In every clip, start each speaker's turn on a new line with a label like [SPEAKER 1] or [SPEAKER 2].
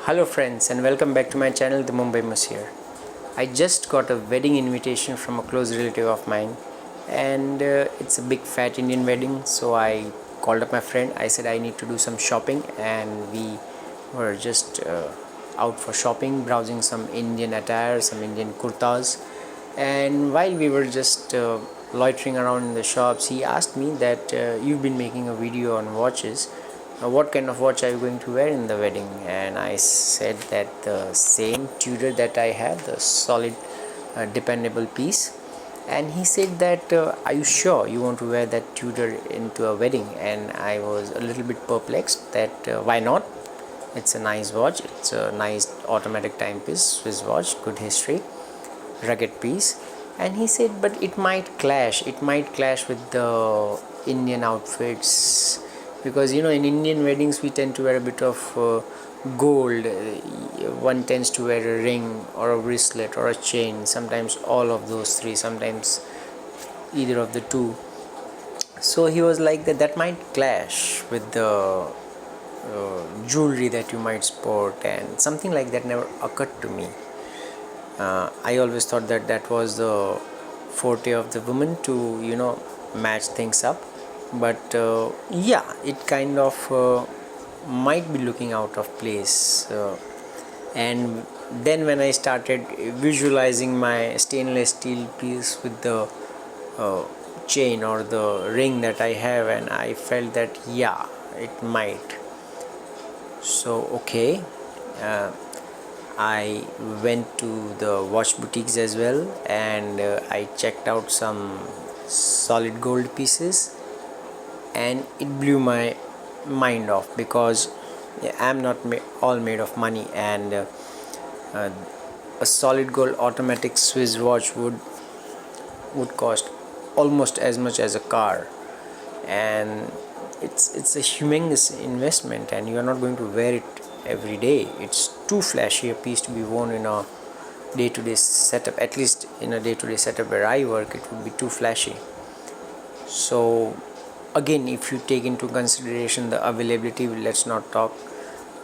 [SPEAKER 1] Hello friends and welcome back to my channel The Mumbai Monsieur. I just got a wedding invitation from a close relative of mine and it's a big fat Indian wedding, so I called up my friend. I said I need to do some shopping and we were just out for shopping, browsing some Indian attire, some Indian kurtas, and while we were just loitering around in the shops, he asked me that you've been making a video on watches. What kind of watch are you going to wear in the wedding? And I said that the same Tudor that I have, the solid dependable piece. And he said that are you sure you want to wear that Tudor into a wedding? And I was a little bit perplexed that why not. It's a nice watch, it's a nice automatic timepiece, Swiss watch, good history, rugged piece. And he said but it might clash with the Indian outfits, because in Indian weddings we tend to wear a bit of gold. One tends to wear a ring or a bracelet or a chain, sometimes all of those three, sometimes either of the two. So he was like that might clash with the jewelry that you might sport, and something like that never occurred to me. I always thought that was the forte of the woman to match things up, but yeah, it kind of might be looking out of place. And then when I started visualizing my stainless steel piece with the chain or the ring that I have, and I felt that yeah, it might. So okay, I went to the watch boutiques as well, and I checked out some solid gold pieces, and it blew my mind off because I'm not all made of money, and uh, a solid gold automatic Swiss watch would cost almost as much as a car, and it's a humongous investment, and you are not going to wear it every day. It's too flashy a piece to be worn in a day-to-day setup. At least in a day-to-day setup where I work, it would be too flashy. So again, if you take into consideration the availability, let's not talk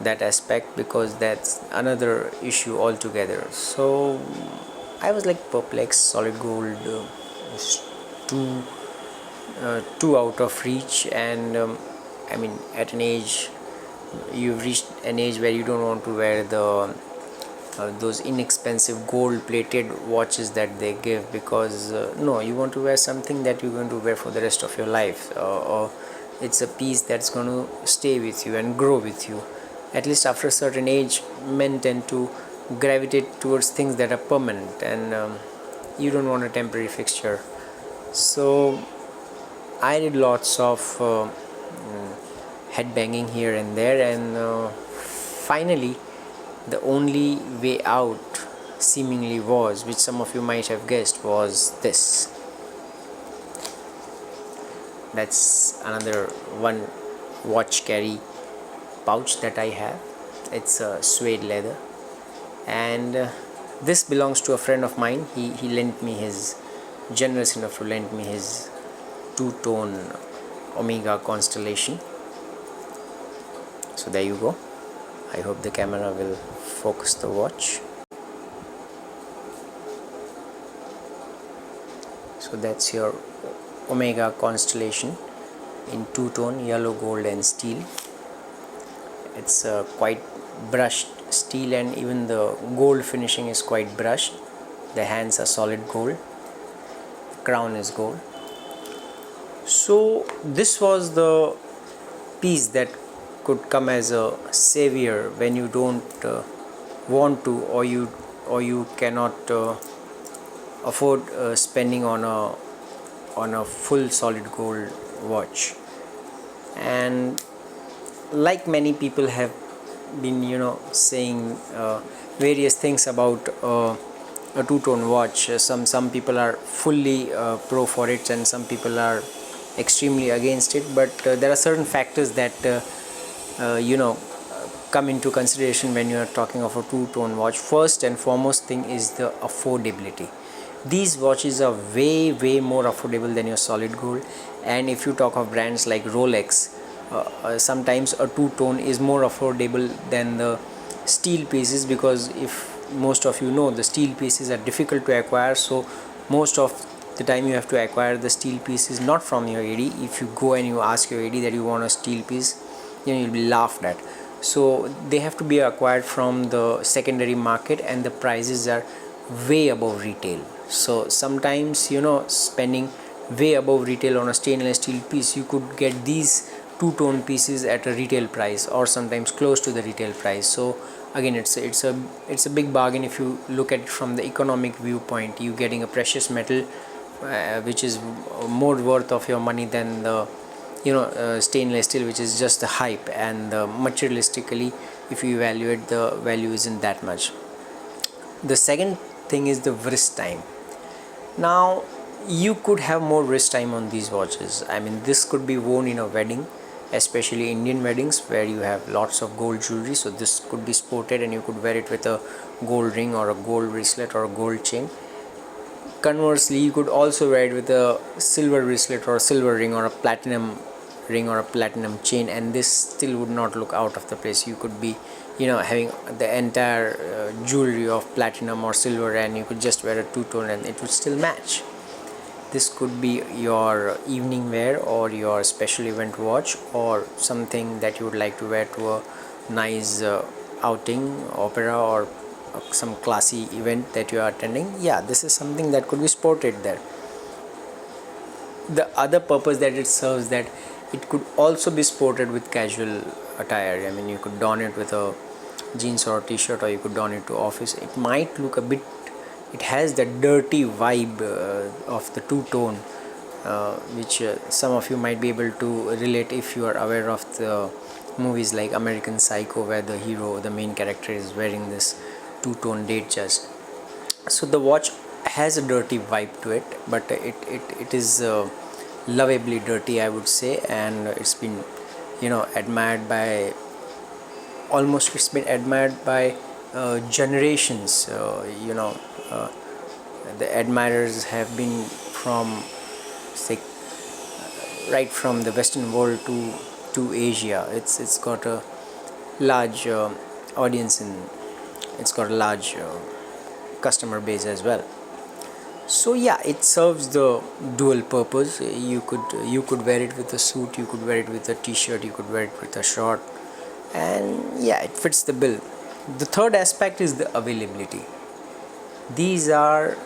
[SPEAKER 1] that aspect because that's another issue altogether. So I was like perplexed. Solid gold is too out of reach, and I mean, at an age, you've reached an age where you don't want to wear the those inexpensive gold plated watches that they give, because no, you want to wear something that you're going to wear for the rest of your life, or it's a piece that's going to stay with you and grow with you. At least after a certain age, men tend to gravitate towards things that are permanent, and you don't want a temporary fixture. So I did lots of headbanging here and there, and finally the only way out seemingly was, which some of you might have guessed, was this. That's another one watch carry pouch that I have. It's a suede leather, and this belongs to a friend of mine. He lent me his, generous enough to lend me his two-tone Omega constellation. So there you go. I hope the camera will focus the watch. So that's your Omega constellation in two-tone, yellow, gold and steel. It's quite brushed steel, and even the gold finishing is quite brushed. The hands are solid gold, the crown is gold. So this was the piece that could come as a savior when you don't want to, or you cannot afford spending on a full solid gold watch. And like many people have been saying various things about a two-tone watch. Some people are fully pro for it, and some people are extremely against it, but there are certain factors that come into consideration when you are talking of a two-tone watch. First and foremost thing is the affordability. These watches are way more affordable than your solid gold, and if you talk of brands like Rolex, sometimes a two-tone is more affordable than the steel pieces, because if most of you know, the steel pieces are difficult to acquire. So most of the time you have to acquire the steel pieces not from your AD. If you go and you ask your AD that you want a steel piece, you'll be laughed at. So they have to be acquired from the secondary market, and the prices are way above retail. So sometimes, spending way above retail on a stainless steel piece, you could get these two-tone pieces at a retail price, or sometimes close to the retail price. So again, it's a big bargain. If you look at it from the economic viewpoint, you getting a precious metal which is more worth of your money than the stainless steel, which is just the hype, and materialistically, if you evaluate, the value isn't that much. The second thing is the wrist time. Now, you could have more wrist time on these watches. I mean, this could be worn in a wedding, especially Indian weddings where you have lots of gold jewelry. So this could be sported, and you could wear it with a gold ring or a gold bracelet or a gold chain. Conversely, you could also wear it with a silver bracelet or a silver ring or a platinum ring or a platinum chain, and this still would not look out of the place. You could be having the entire jewelry of platinum or silver, and you could just wear a two-tone and it would still match. This could be your evening wear or your special event watch, or something that you would like to wear to a nice outing, opera, or some classy event that you are attending. Yeah, this is something that could be sported there. The other purpose that it serves, that it could also be sported with casual attire. I mean, you could don it with a jeans or a t-shirt, or you could don it to office. It might look a bit, it has the dirty vibe of the two-tone, which some of you might be able to relate if you are aware of the movies like American Psycho, where the hero, the main character, is wearing this two-tone date just. So the watch has a dirty vibe to it, but it is lovably dirty, I would say, and it's been admired by almost, it's been admired by generations. The admirers have been from, say, right from the Western world to Asia. It's got a large audience, and it's got a large customer base as well. So yeah, it serves the dual purpose. You could wear it with a suit, you could wear it with a t-shirt, you could wear it with a short, and yeah, it fits the bill. The third aspect is the availability. These are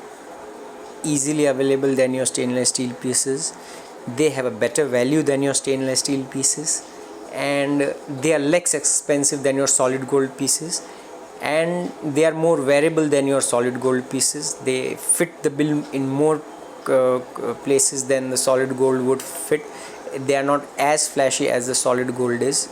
[SPEAKER 1] easily available than your stainless steel pieces. They have a better value than your stainless steel pieces, and they are less expensive than your solid gold pieces, and they are more wearable than your solid gold pieces. They fit the bill in more places than the solid gold would fit. They are not as flashy as the solid gold is,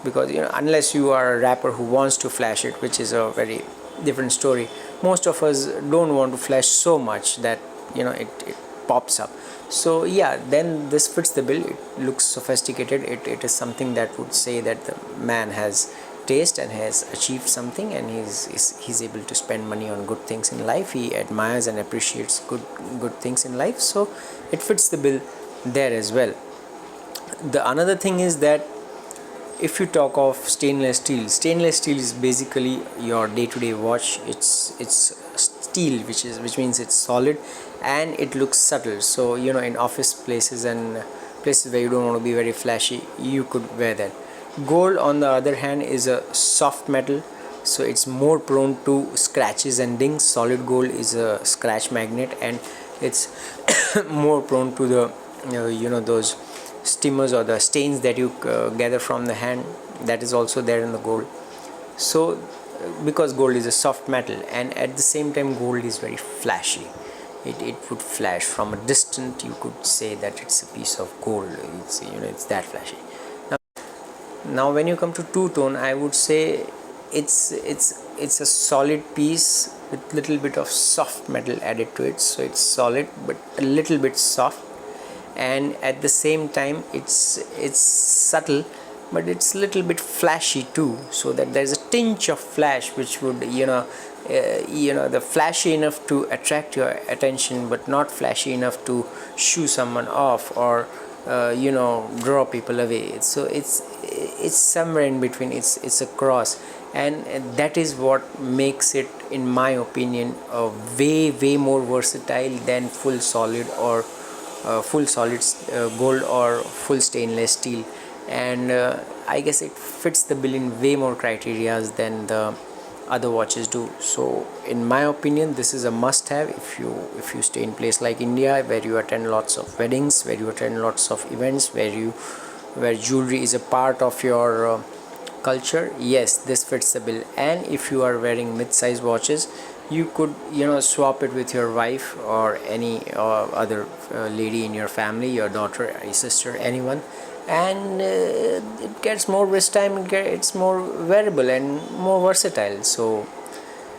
[SPEAKER 1] because unless you are a rapper who wants to flash it, which is a very different story. Most of us don't want to flash so much that it pops up. So yeah, then this fits the bill. It looks sophisticated. It is something that would say that the man has taste and has achieved something, and he's able to spend money on good things in life. He admires and appreciates good things in life, so it fits the bill there as well. The another thing is that if you talk of stainless steel is basically your day-to-day watch. It's steel, which means it's solid, and it looks subtle. So in office places and places where you don't want to be very flashy, you could wear that. Gold, on the other hand, is a soft metal, so it's more prone to scratches and dings. Solid gold is a scratch magnet, and it's more prone to the those stimmers or the stains that you gather from the hand. That is also there in the gold. So because gold is a soft metal, and at the same time gold is very flashy, it would flash from a distance. You could say that it's a piece of gold. It's that flashy. Now when you come to two-tone, I would say it's a solid piece with little bit of soft metal added to it. So it's solid but a little bit soft, and at the same time it's subtle, but it's a little bit flashy too, so that there's a tinge of flash which would the flashy enough to attract your attention, but not flashy enough to shoo someone off or draw people away. So it's somewhere in between. It's a cross, and that is what makes it, in my opinion, way more versatile than full solid or full solid gold or full stainless steel. And I guess it fits the bill in way more criterias than the other watches do. So in my opinion, this is a must have if you stay in place like India, where you attend lots of weddings, where you attend lots of events, where jewelry is a part of your culture. Yes, this fits the bill. And if you are wearing mid-size watches, you could swap it with your wife or any other lady in your family, your daughter, your sister, anyone, and it gets more wrist time. It's more wearable and more versatile. So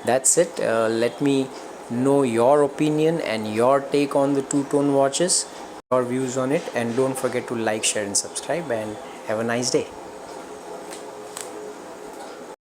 [SPEAKER 1] that's it. Let me know your opinion and your take on the two-tone watches, your views on it, and don't forget to like, share and subscribe, and have a nice day.